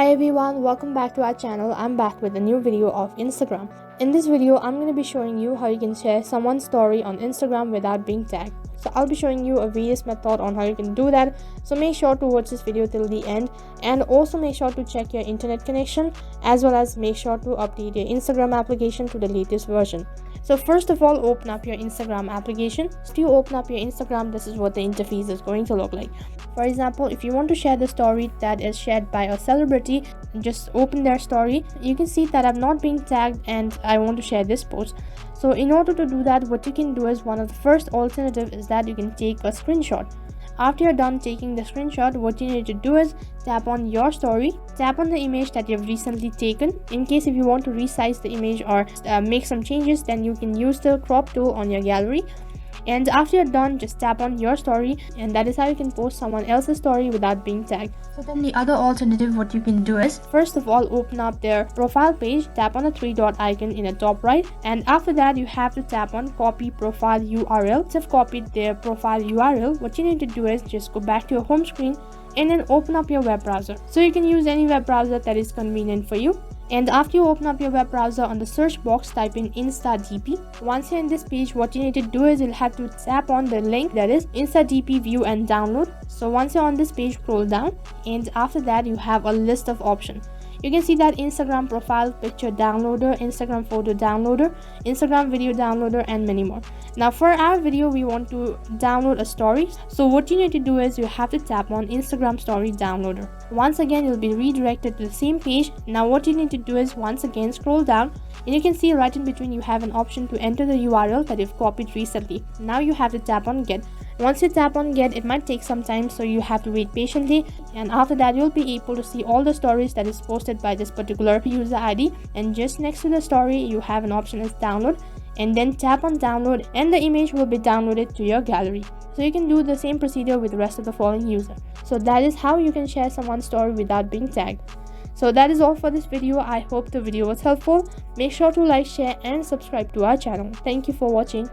Hi everyone, welcome back to our channel. I'm back with a new video of Instagram. In this video, I'm going to be showing you how you can share someone's story on Instagram without being tagged. So I'll be showing you a various method on how you can do that. So make sure to watch this video till the end, and also make sure to check your internet connection, as well as make sure to update your Instagram application to the latest version. So first of all, open up your Instagram application. So if you open up your Instagram, this is what the interface is going to look like. For example, if you want to share the story that is shared by a celebrity, just open their story. You can see that I'm not being tagged and I want to share this post. So in order to do that, what you can do is, one of the first alternative is that you can take a screenshot. After you're done taking the screenshot, what you need to do is tap on your story, tap on the image that you've recently taken. In case if you want to resize the image or make some changes, then you can use the crop tool on your gallery. And after you're done, just tap on your story, and that is how you can post someone else's story without being tagged. So then the other alternative, what you can do is, first of all, open up their profile page, tap on the three dot icon in the top right, and after that you have to tap on copy profile URL. Once you've copied their profile URL, what you need to do is just go back to your home screen and then open up your web browser. So you can use any web browser that is convenient for you. And after you open up your web browser, on the search box type in InstaDP. Once you're in this page, what you need to do is you'll have to tap on the link that is InstaDP view and download. So once you're on this page, scroll down, and after that you have a list of options. You can see that Instagram profile picture downloader, Instagram photo downloader, Instagram video downloader, and many more. Now for our video, we want to download a story. So what you need to do is you have to tap on Instagram story downloader. Once again, you'll be redirected to the same page. Now what you need to do is once again scroll down, and you can see right in between you have an option to enter the URL that you've copied recently. Now you have to tap on get. Once you tap on get, it might take some time, so you have to wait patiently, and after that you'll be able to see all the stories that is posted by this particular user ID. And just next to the story you have an option as download, and then tap on download, and the image will be downloaded to your gallery. So you can do the same procedure with the rest of the following user. So that is how you can share someone's story without being tagged. So that is all for this video. I hope the video was helpful. Make sure to like, share, and subscribe to our channel. Thank you for watching.